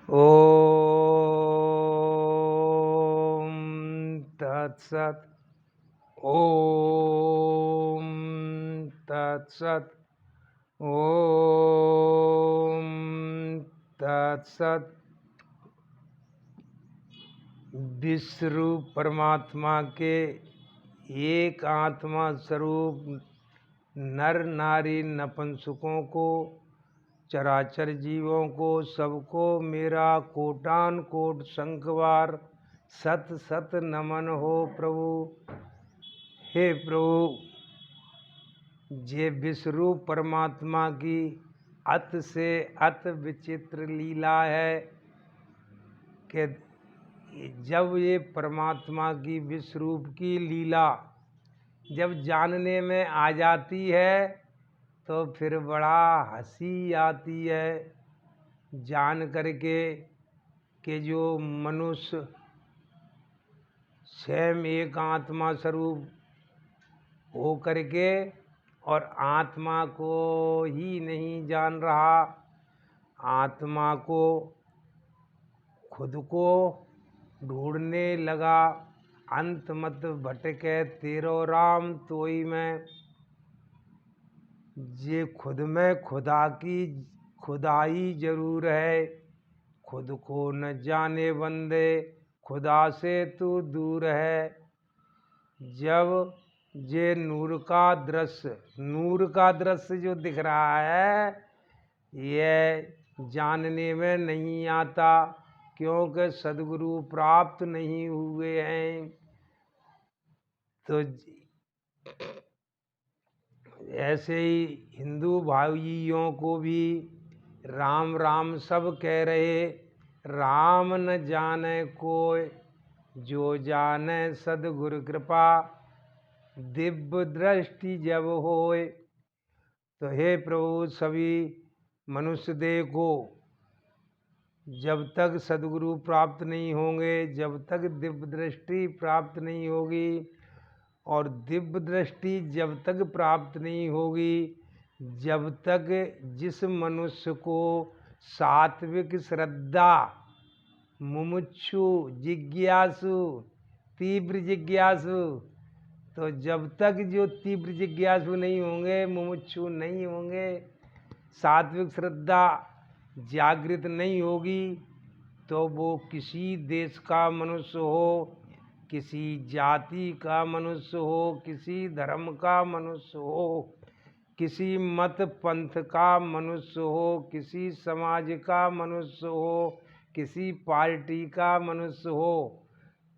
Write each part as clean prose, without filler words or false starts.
ओम तत्सत। ओम तत्सत। ओम तत्सत। विश्वरूप परमात्मा के एक आत्मा स्वरूप नर नारी नपुंसकों को, चराचर जीवों को, सबको मेरा कोटान कोट शंखवार सत सत नमन हो प्रभु। हे प्रभु, ये विश्वरूप परमात्मा की अत से अत विचित्र लीला है कि जब ये परमात्मा की विश्वरूप की लीला जब जानने में आ जाती है तो फिर बड़ा हंसी आती है जान करके कि जो मनुष्य स्वयं एक आत्मा स्वरूप हो करके और आत्मा को ही नहीं जान रहा, आत्मा को खुद को ढूंढने लगा, अंत मत भटके तेरो राम तोई में। ये खुद में खुदा की खुदाई जरूर है, खुद को न जाने बंदे खुदा से तू दूर है। जब ये नूर का दृश्य जो दिख रहा है ये जानने में नहीं आता, क्योंकि सदगुरु प्राप्त नहीं हुए हैं। तो ऐसे ही हिंदू भाइयों को भी राम राम सब कह रहे, राम न जाने कोय जो जाने सदगुरु कृपा दिव्य दृष्टि जब होए। तो हे प्रभु, सभी मनुष्य देह को जब तक सदगुरु प्राप्त नहीं होंगे, जब तक दिव्य दृष्टि प्राप्त नहीं होगी, और दिव्य दृष्टि जब तक प्राप्त नहीं होगी, जब तक जिस मनुष्य को सात्विक श्रद्धा, मुमुक्षु, जिज्ञासु, तीव्र जिज्ञासु, तो जब तक जो तीव्र जिज्ञासु नहीं होंगे, मुमुक्षु नहीं होंगे, सात्विक श्रद्धा जागृत नहीं होगी, तो वो किसी देश का मनुष्य हो, किसी जाति का मनुष्य हो, किसी धर्म का मनुष्य हो, किसी मत पंथ का मनुष्य हो, किसी समाज का मनुष्य हो, किसी पार्टी का मनुष्य हो,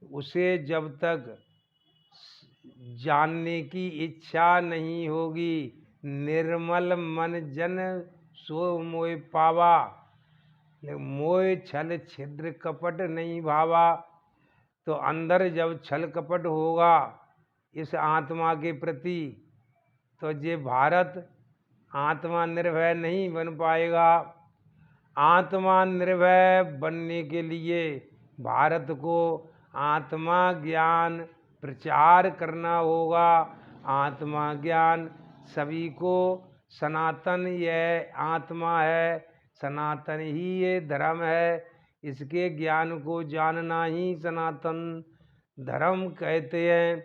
उसे जब तक जानने की इच्छा नहीं होगी, निर्मल मन जन सो मोय पावा, मोय छल छिद्र कपट नहीं भावा। तो अंदर जब छल कपट होगा इस आत्मा के प्रति, तो ये भारत आत्मा निर्भय नहीं बन पाएगा। आत्मा निर्भय बनने के लिए भारत को आत्मा ज्ञान प्रचार करना होगा। आत्मा ज्ञान सभी को, सनातन यह आत्मा है, सनातन ही ये धर्म है, इसके ज्ञान को जानना ही सनातन धर्म कहते हैं।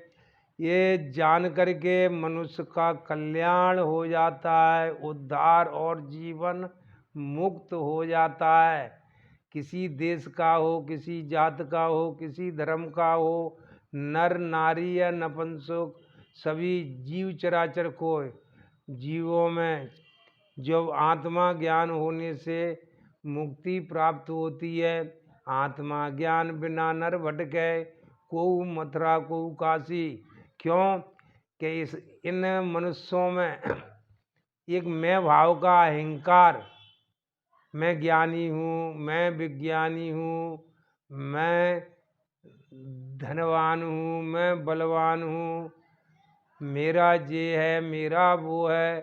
ये जान करके मनुष्य का कल्याण हो जाता है, उद्धार और जीवन मुक्त हो जाता है। किसी देश का हो, किसी जात का हो, किसी धर्म का हो, नर नारी या नपुंसक, सभी जीव चराचर को, जीवों में जब आत्मा ज्ञान होने से मुक्ति प्राप्त होती है। आत्मा ज्ञान बिना नर भटके कोऊ मथुरा कोऊ काशी। क्यों कि इन मनुष्यों में एक मैं भाव का अहंकार, मैं ज्ञानी हूँ, मैं विज्ञानी हूँ, मैं धनवान हूँ, मैं बलवान हूँ, मेरा ये है, मेरा वो है।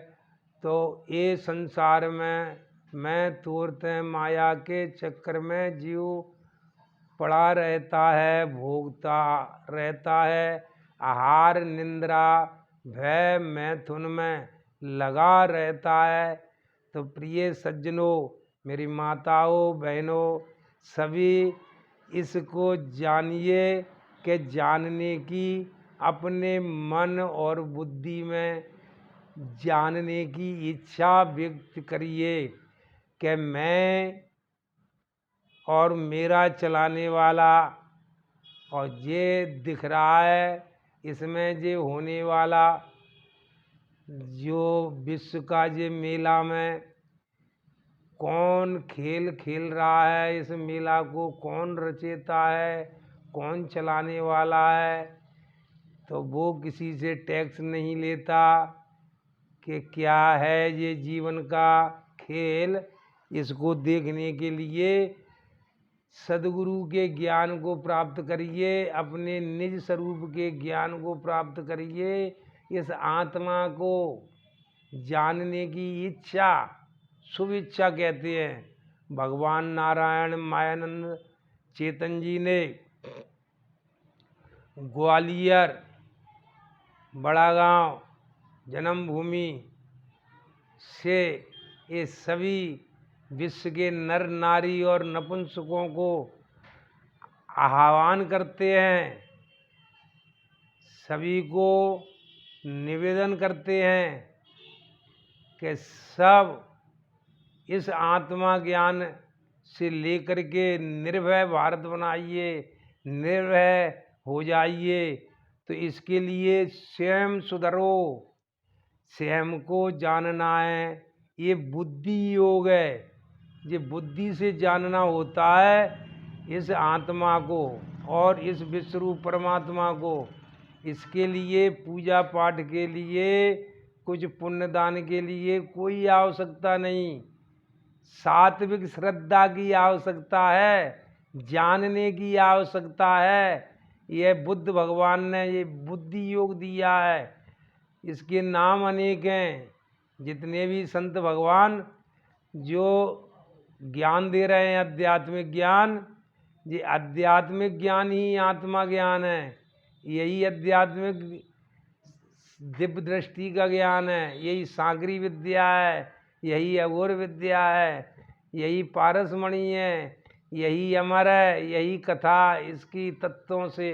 तो ये संसार में मैं तोड़ते माया के चक्कर में जीव पड़ा रहता है, भोगता रहता है, आहार निंद्रा भय मैथुन में लगा रहता है। तो प्रिय सज्जनों, मेरी माताओं बहनों, सभी इसको जानिए कि जानने की अपने मन और बुद्धि में जानने की इच्छा व्यक्त करिए कि मैं और मेरा चलाने वाला और ये दिख रहा है, इसमें ये होने वाला जो विश्व का ये मेला में कौन खेल खेल रहा है, इस मेला को कौन रचेता है, कौन चलाने वाला है, तो वो किसी से टैक्स नहीं लेता कि क्या है ये जीवन का खेल। इसको देखने के लिए सदगुरु के ज्ञान को प्राप्त करिए, अपने निज स्वरूप के ज्ञान को प्राप्त करिए। इस आत्मा को जानने की इच्छा शुभ इच्छा कहते हैं। भगवान नारायण मायानंद चेतन जी ने ग्वालियर बड़ा गांव जन्मभूमि से ये सभी विश्व के नर नारी और नपुंसकों को आह्वान करते हैं, सभी को निवेदन करते हैं कि सब इस आत्मा ज्ञान से लेकर के निर्भय भारत बनाइए, निर्भय हो जाइए। तो इसके लिए स्वयं सुधरो, स्वयं को जानना है। ये बुद्धि योग है, ये बुद्धि से जानना होता है इस आत्मा को और इस विश्वरूप परमात्मा को। इसके लिए पूजा पाठ के लिए, कुछ पुण्यदान के लिए कोई आवश्यकता नहीं, सात्विक श्रद्धा की आवश्यकता है, जानने की आवश्यकता है। यह बुद्ध भगवान ने ये बुद्धि योग दिया है। इसके नाम अनेक हैं। जितने भी संत भगवान जो ज्ञान दे रहे हैं आध्यात्मिक ज्ञान, ये आध्यात्मिक ज्ञान ही आत्मा ज्ञान है। यही आध्यात्मिक दिव्य दृष्टि का ज्ञान है, यही सागरी विद्या है, यही अघोर विद्या है, यही पारसमणि है, यही अमर है, यही कथा इसकी तत्वों से।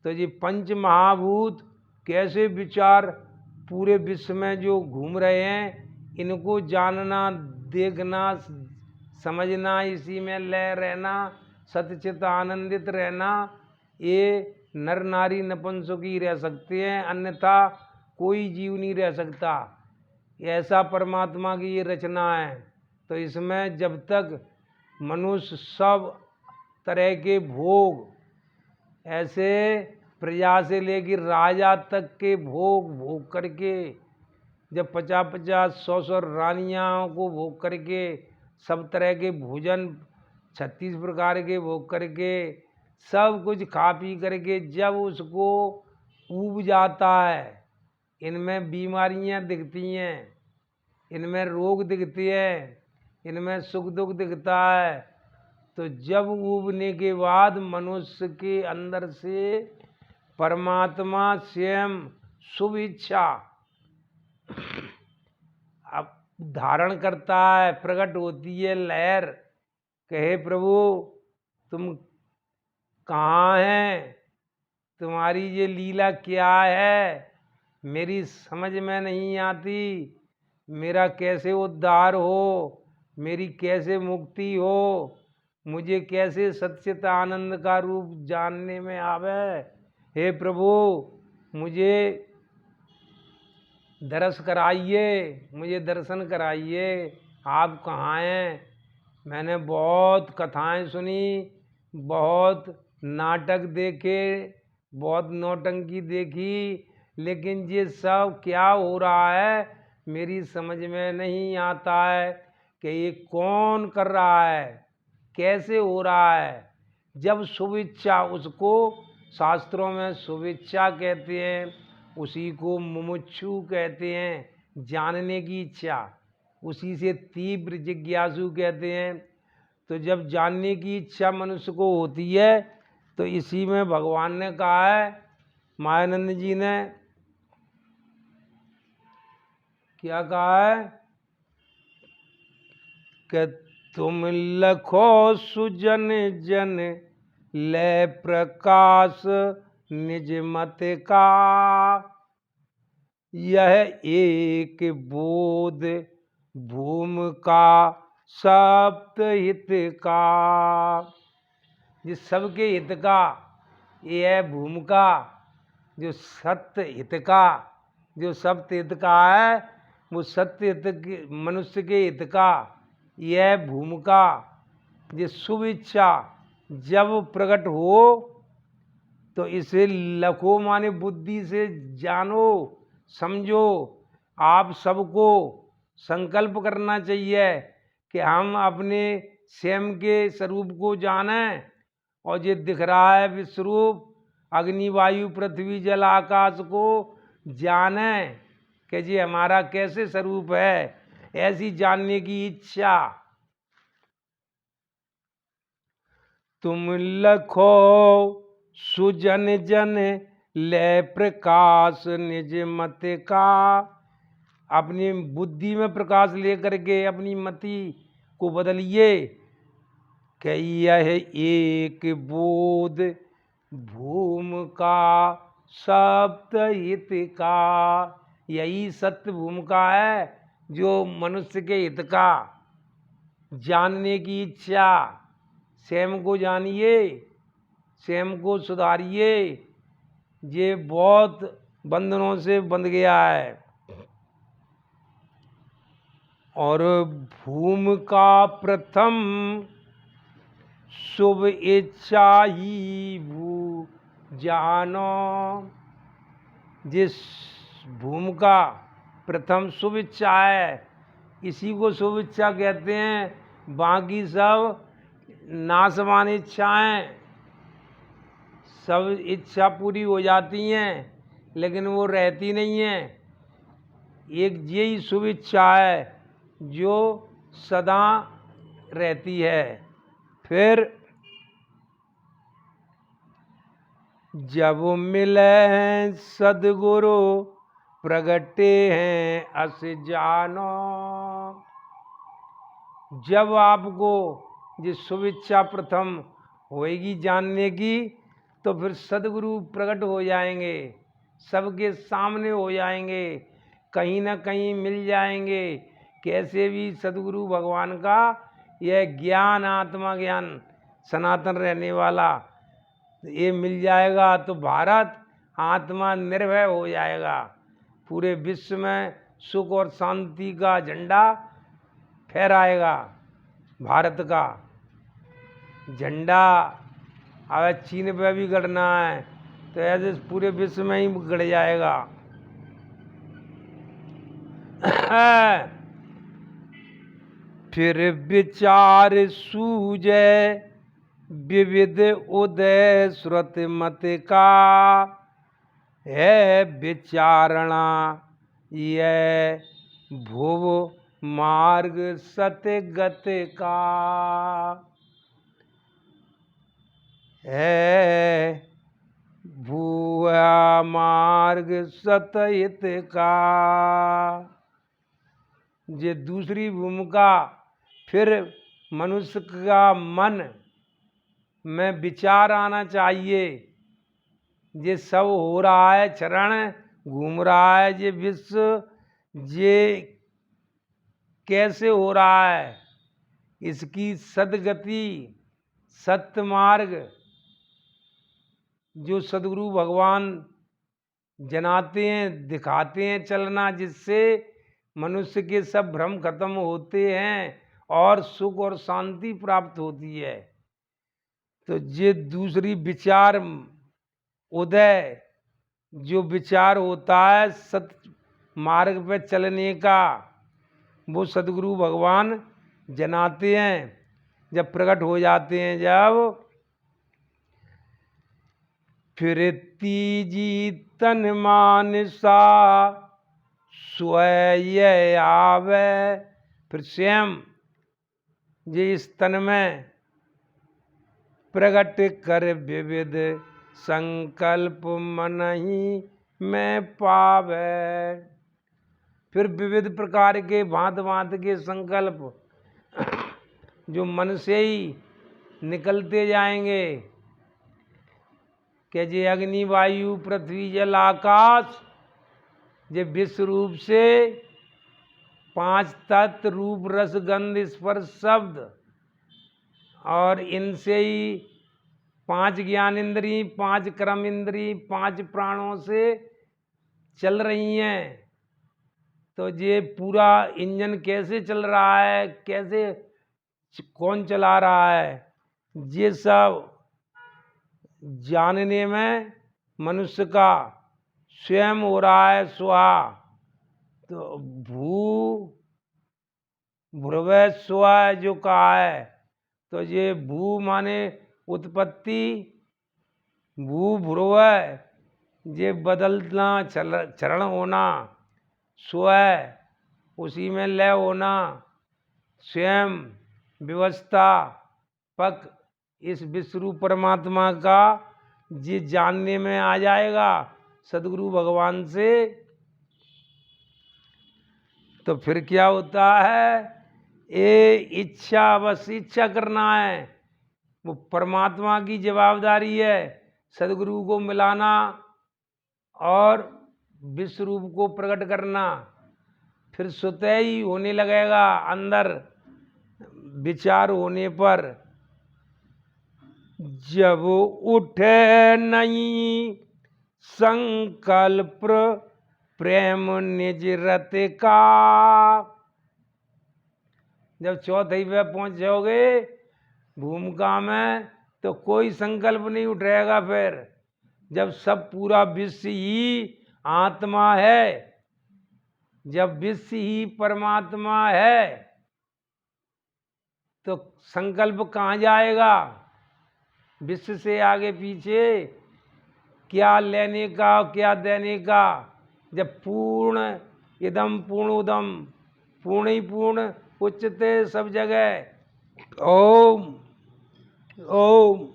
तो ये पंच महाभूत कैसे विचार पूरे विश्व में जो घूम रहे हैं, इनको जानना, देखना, समझना, इसी में लय रहना, सतचित आनंदित रहना, ये नर नारी नपुंसक ही रह सकते हैं, अन्यथा कोई जीव नहीं रह सकता। ऐसा परमात्मा की ये रचना है। तो इसमें जब तक मनुष्य सब तरह के भोग, ऐसे प्रजा से लेकर राजा तक के भोग भोग करके, जब 50-50, 100-100 रानियों को भोग करके, सब तरह के भोजन 36 प्रकार के भोग करके, सब कुछ खा पी करके जब उसको ऊब जाता है, इनमें बीमारियां दिखती हैं, इनमें रोग दिखते हैं, इनमें सुख दुख दिखता है। तो जब ऊबने के बाद मनुष्य के अंदर से परमात्मा स्वयं शुभ इच्छा अब धारण करता है, प्रकट होती है लहर, कहे प्रभु तुम कहाँ हैं, तुम्हारी ये लीला क्या है, मेरी समझ में नहीं आती, मेरा कैसे उद्धार हो, मेरी कैसे मुक्ति हो, मुझे कैसे सच्चित आनंद का रूप जानने में आवे। हे प्रभु मुझे दर्श कराइए, मुझे दर्शन कराइए, आप कहाँ हैं। मैंने बहुत कथाएं सुनी, बहुत नाटक देखे, बहुत नौटंकी देखी, लेकिन ये सब क्या हो रहा है मेरी समझ में नहीं आता है कि ये कौन कर रहा है, कैसे हो रहा है। जब शुभ इच्छा, उसको शास्त्रों में शुभ इच्छा कहते हैं, उसी को मुमुक्षु कहते हैं, जानने की इच्छा, उसी से तीव्र जिज्ञासु कहते हैं। तो जब जानने की इच्छा मनुष्य को होती है, तो इसी में भगवान ने कहा है, मायानंद जी ने क्या कहा है कि तुम लखो सुजन जन ले प्रकाश निज मत का, यह एक बोध भूमि का सप्त हित का। जिस सबके हित का ये है भूमि का, जो सत्य हित का, जो सप्त हित का है वो सत्य हित मनुष्य के हित का, यह भूमि का। ये शुभ इच्छा जब प्रकट हो तो इसे लखो माने बुद्धि से जानो समझो। आप सबको संकल्प करना चाहिए कि हम अपने स्वयं के स्वरूप को जानें, और ये दिख रहा है विश्वरूप अग्नि वायु पृथ्वी जल आकाश को जानें कि ये हमारा कैसे स्वरूप है, ऐसी जानने की इच्छा। तुम लखो सुजन जन ले प्रकाश निज मत का, अपनी बुद्धि में प्रकाश लेकर के अपनी मति को बदलिए कि यह एक बोध भूमि का सप्त हित का, यही सत्य भूमि का है जो मनुष्य के हित का। जानने की इच्छा, स्वयं को जानिए, स्वयं को सुधारिए। ये बहुत बंधनों से बंध गया है। और भूमि का प्रथम शुभ इच्छा ही भू जानो, जिस भूमि का प्रथम शुभ इच्छा है इसी को शुभ इच्छा कहते हैं। बाकी सब नाशवान इच्छाएं, सब इच्छा पूरी हो जाती हैं लेकिन वो रहती नहीं है। एक यही शुभ इच्छा है जो सदा रहती है। फिर जब मिले हैं सदगुरु प्रगटे हैं अस जानो, जब आपको ये शुभ इच्छा प्रथम होएगी जानने की तो फिर सदगुरु प्रकट हो जाएंगे, सबके सामने हो जाएंगे, कहीं ना कहीं मिल जाएंगे। कैसे भी सदगुरु भगवान का यह ज्ञान, आत्मा ज्ञान सनातन रहने वाला ये मिल जाएगा तो भारत आत्मा निर्भय हो जाएगा। पूरे विश्व में सुख और शांति का झंडा फहराएगा। भारत का झंडा अगर चीन पे भी गड़ना है तो ऐसे पूरे विश्व में ही गड़ जाएगा। फिर विचार सूझे विविध उदय श्रुत मत का, है विचारणा ये भुव मार्ग सत्य गत का, है भुआ मार्ग सतहित का। ये दूसरी भूमिका फिर मनुष्य का मन में विचार आना चाहिए। ये सब हो रहा है, चरण घूम रहा है ये विश्व, ये कैसे हो रहा है, इसकी सदगति सत्य मार्ग जो सदगुरु भगवान जनाते हैं, दिखाते हैं चलना, जिससे मनुष्य के सब भ्रम खत्म होते हैं और सुख और शांति प्राप्त होती है। तो ये दूसरी विचार उदय जो विचार होता है सत्य मार्ग पे चलने का, वो सदगुरु भगवान जनाते हैं जब प्रकट हो जाते हैं। जब फिर तीजी तन मान सा स्वय आवे, फिर स्वयं ये इस तन में प्रकट कर विविध संकल्प मन ही में पावे। फिर विविध प्रकार के भांत भांत के संकल्प जो मन से ही निकलते जाएंगे। कि जे अग्नि वायु पृथ्वी जल आकाश, जे विश्व रूप से 5 तत्व रूप रस गंध स्पर्श शब्द, और इनसे ही 5 ज्ञान इंद्री, 5 कर्म इंद्री, 5 प्राणों से चल रही हैं। तो ये पूरा इंजन कैसे चल रहा है, कैसे कौन चला रहा है, ये सब जानने में मनुष्य का स्वयं हो रहा है सुहा। तो भूर्भुवः स्वः जो कहा है, तो ये भू माने उत्पत्ति, भू भूर्भुवः ये बदलना चरण होना, स्वः उसी में लय होना, स्वयं व्यवस्था पक इस विश्वरूप परमात्मा का ये जानने में आ जाएगा सदगुरु भगवान से। तो फिर क्या होता है, ये इच्छा, बस इच्छा करना है, वो परमात्मा की जवाबदारी है सदगुरु को मिलाना और विश्वरूप को प्रकट करना। फिर स्वतः ही होने लगेगा अंदर विचार होने पर। जब उठे नहीं संकल्प प्रेम निज रत का, जब चौथी पे पहुंच जाओगे भूमिका में, तो कोई संकल्प नहीं उठेगा। फिर जब सब पूरा विश्व ही आत्मा है, जब विश्व ही परमात्मा है, तो संकल्प कहाँ जाएगा। विश्व से आगे पीछे क्या लेने का क्या देने का, जब पूर्ण इदम पूर्णोदम, पूर्ण ही पूर्ण उच्चते सब जगह। ओम ओम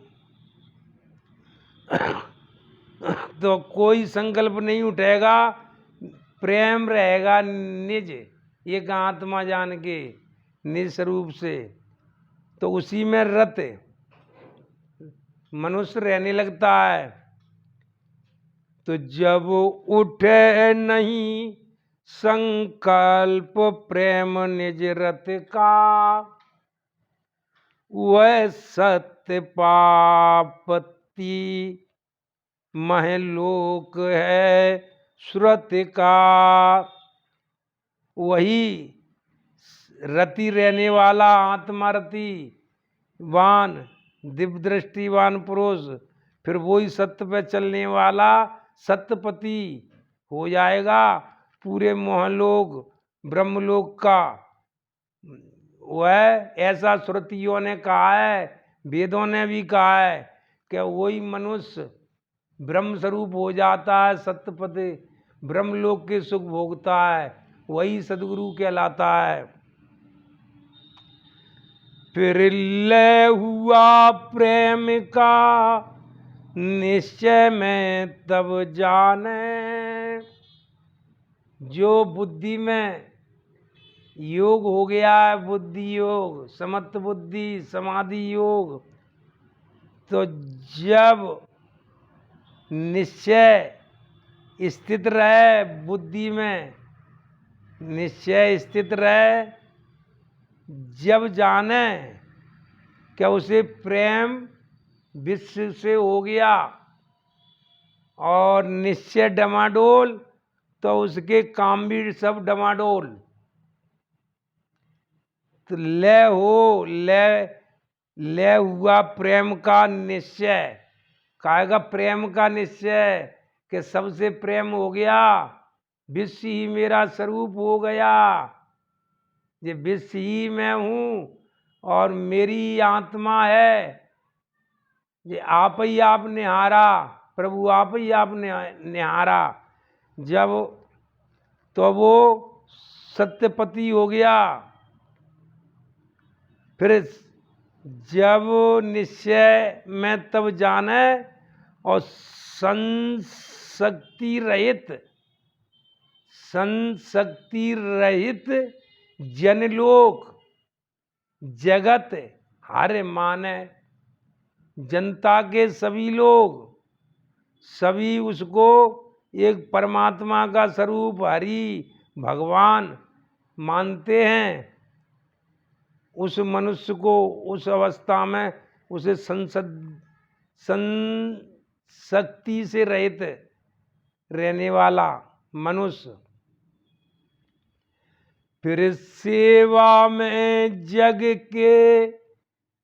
तो कोई संकल्प नहीं उठेगा, प्रेम रहेगा निज एक आत्मा जान के निज स्वरूप से। तो उसी में रत मनुष्य रहने लगता है। तो जब उठे नहीं संकल्प प्रेम निज रत का, वह सत्य पापति महलोक है श्रुति का। वही रति रहने वाला आत्मारति वान दिव्य दृष्टिवान पुरुष, फिर वही सत्य पे चलने वाला सत्यपति हो जाएगा पूरे मोहलोक ब्रह्मलोक का। वह ऐसा श्रुतियों ने कहा है, वेदों ने भी कहा है कि वही मनुष्य ब्रह्म स्वरूप हो जाता है, सत्यपति ब्रह्मलोक के सुख भोगता है, वही सदगुरु कहलाता है। फिर लय हुआ प्रेम का निश्चय में तब जाने, जो बुद्धि में योग हो गया है, बुद्धि योग, समत्त बुद्धि समाधि योग, तो जब निश्चय स्थित रहे बुद्धि में, निश्चय स्थित रहे, जब जाने क्या उसे प्रेम विश्व से हो गया और निश्चय डमाडोल, तो उसके काम भी सब डमाडोल। तो लय हो, लय हुआ प्रेम का निश्चय, कहेगा प्रेम का निश्चय कि सबसे प्रेम हो गया, विश्व ही मेरा स्वरूप हो गया, ये विश्व ही मैं हूँ और मेरी आत्मा है। ये आप ही आप निहारा, प्रभु आप ही आप निहारा, जब तो वो सत्यपति हो गया। फिर जब निश्चय में तब जाने और संशक्ति रहित जनलोक, जगत हर माने, जनता के सभी लोग सभी उसको एक परमात्मा का स्वरूप हरि भगवान मानते हैं। उस मनुष्य को उस अवस्था में उसे शक्ति से रहित रहने वाला मनुष्य फिर सेवा में जग के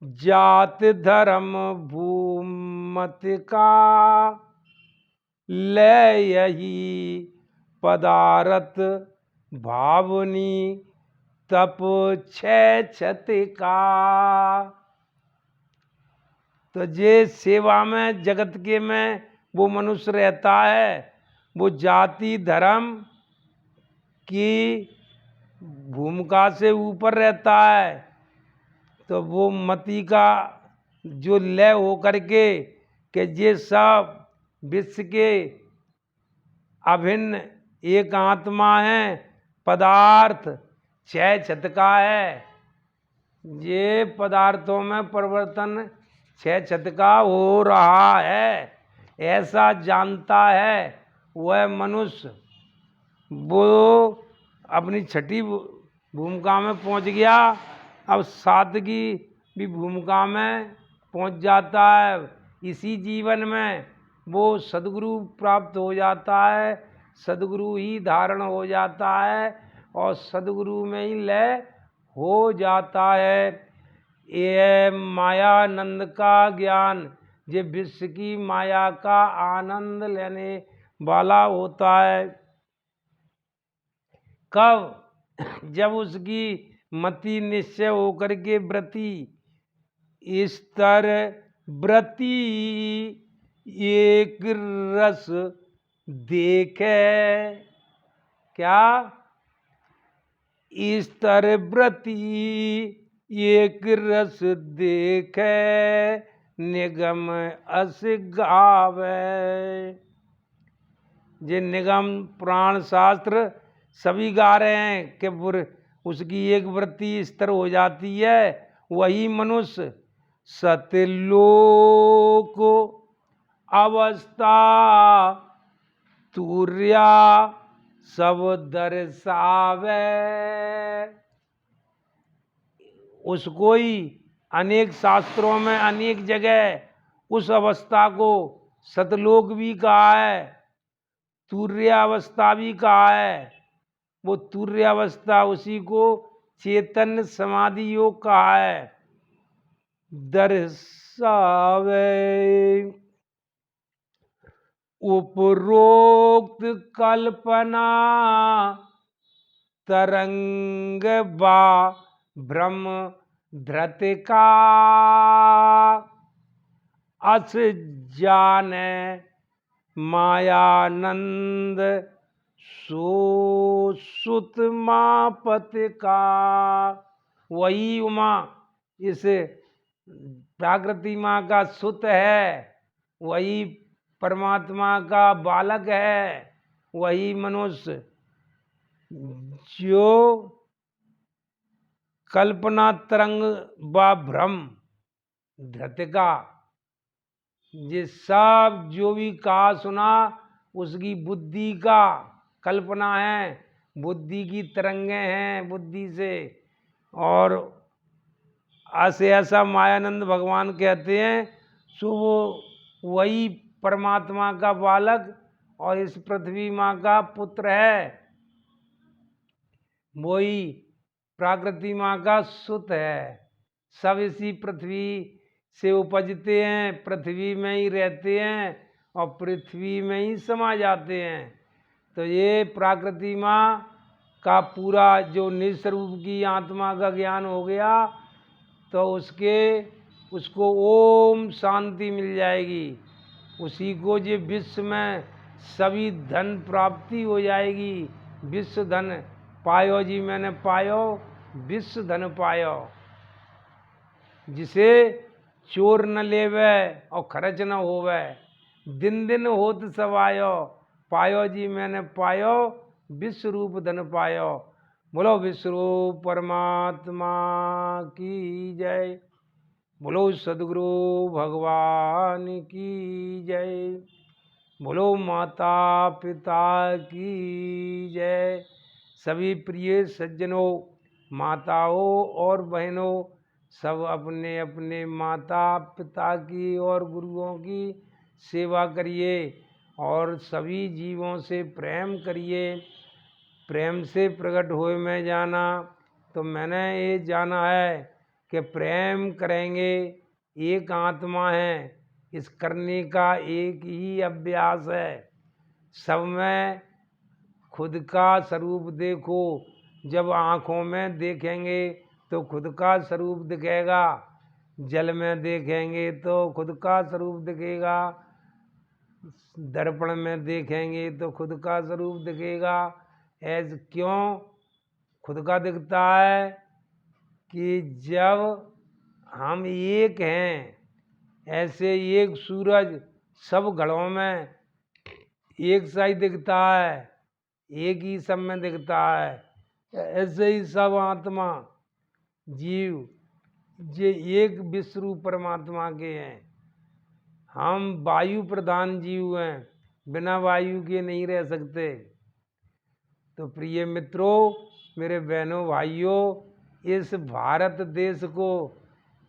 जात धर्म भूमत का ले यही पदारथ भावनी तप छत का। तो जे सेवा में जगत के में वो मनुष्य रहता है, वो जाति धर्म की भूमिका से ऊपर रहता है, तो वो मति का जो लय हो करके कि ये सब विश्व के अभिन्न एक आत्मा है, पदार्थ छह छत का है। ये पदार्थों में परिवर्तन छह छत का हो रहा है, ऐसा जानता है वह मनुष्य, वो अपनी छठी भूमिका में पहुंच गया। अब सातगी भी भूमिका में पहुंच जाता है। इसी जीवन में वो सद्गुरु प्राप्त हो जाता है, सद्गुरु ही धारण हो जाता है और सद्गुरु में ही लय हो जाता है। ये मायानंद का ज्ञान ये विश्व की माया का आनंद लेने वाला होता है। कब? जब उसकी मति निश्चय होकर के व्रति स्तर व्रति एक रस देखे। क्या? स्तर व्रति एक रस देखे निगम अस गावे। ये निगम पुराण शास्त्र सभी गा रहे हैं कि उसकी एक वृत्ति स्तर हो जाती है। वही मनुष्य सतलोक अवस्था तुर्या सब दर्शावे। उसको ही अनेक शास्त्रों में अनेक जगह उस अवस्था को सतलोक भी कहा है, तुर्यावस्था भी कहा है। वो तुर्यावस्था उसी को चेतन समाधि योग कहा है। दर्शावे उपरोक्त कल्पना तरंग बा ब्रह्म धृत का अस जाने मायानंद सो सुत मापत का। वही उमा इस प्राकृति माँ का सुत है, वही परमात्मा का बालक है, वही मनुष्य जो कल्पना तरंग व भ्रम धृतिका, ये सब जो भी कहा सुना उसकी बुद्धि का कल्पना है, बुद्धि की तरंगे हैं बुद्धि से। और ऐसे ऐसा मायानंद भगवान कहते हैं सो वो वही परमात्मा का बालक और इस पृथ्वी माँ का पुत्र है, वही प्राकृति माँ का सुत है। सब इसी पृथ्वी से उपजते हैं, पृथ्वी में ही रहते हैं और पृथ्वी में ही समा जाते हैं। तो ये प्राकृति माँ का पूरा जो निस्वरूप की आत्मा का ज्ञान हो गया तो उसको ओम शांति मिल जाएगी। उसी को ये विश्व में सभी धन प्राप्ति हो जाएगी। विश्व धन पायो जी मैंने पायो, विश्व धन पायो। जिसे चोर न लेवे और खर्च न होवे, दिन दिन होत सवायो, पायो जी मैंने पायो, विश्व रूप धन पायो। बोलो विश्वरूप परमात्मा की जय। बोलो सद्गुरु भगवान की जय। बोलो माता पिता की जय। सभी प्रिय सज्जनों, माताओं और बहनों, सब अपने अपने माता पिता की और गुरुओं की सेवा करिए और सभी जीवों से प्रेम करिए। प्रेम से प्रकट होए मैं जाना, तो मैंने ये जाना है कि प्रेम करेंगे, एक आत्मा है, इस करने का एक ही अभ्यास है। सब में खुद का स्वरूप देखो। जब आँखों में देखेंगे तो खुद का स्वरूप दिखेगा, जल में देखेंगे तो खुद का स्वरूप दिखेगा, दर्पण में देखेंगे तो खुद का स्वरूप दिखेगा। ऐसे क्यों खुद का दिखता है कि जब हम एक हैं, ऐसे एक सूरज सब घड़ों में एक सा ही दिखता है, एक ही सब में दिखता है। ऐसे ही सब आत्मा जीव ये एक विश्व रूप परमात्मा के हैं। हम वायु प्रधान जीव हैं, बिना वायु के नहीं रह सकते। तो प्रिय मित्रों, मेरे बहनों भाइयों, इस भारत देश को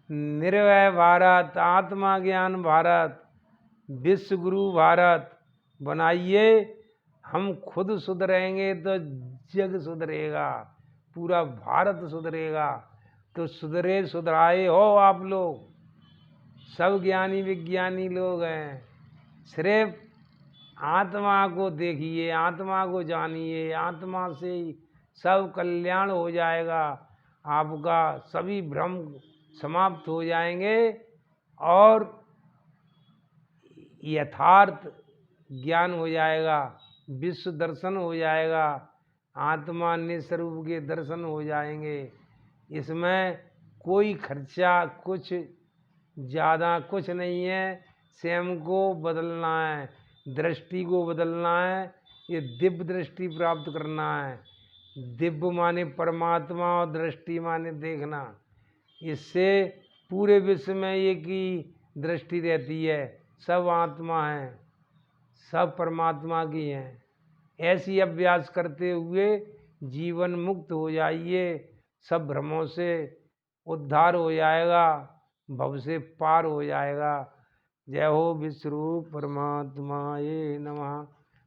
निर्भय भारत, आत्मा ज्ञान भारत, विश्व गुरु भारत बनाइए। हम खुद सुधरेंगे तो जग सुधरेगा, पूरा भारत सुधरेगा। तो सुधरे सुधराए हो आप लोग, सब ज्ञानी विज्ञानी लोग हैं। सिर्फ आत्मा को देखिए, आत्मा को जानिए, आत्मा से ही सब कल्याण हो जाएगा। आपका सभी भ्रम समाप्त हो जाएंगे और यथार्थ ज्ञान हो जाएगा, विश्व दर्शन हो जाएगा, आत्मा निस्वरूप के दर्शन हो जाएंगे। इसमें कोई खर्चा कुछ ज़्यादा कुछ नहीं है। स्वयं को बदलना है, दृष्टि को बदलना है, ये दिव्य दृष्टि प्राप्त करना है। दिव्य माने परमात्मा और दृष्टि माने देखना। इससे पूरे विश्व में एक ही दृष्टि रहती है, सब आत्मा है, सब परमात्मा की हैं। ऐसी अभ्यास करते हुए जीवन मुक्त हो जाइए, सब भ्रमों से उद्धार हो जाएगा, भव से पार हो जाएगा। जय हो विश्वरूप परमात्माये नमः,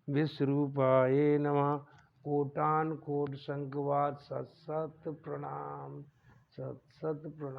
विश्वरूपाये नमः। कोटान कोट शंखवाद, सत सत प्रणाम, सत सत प्रणाम।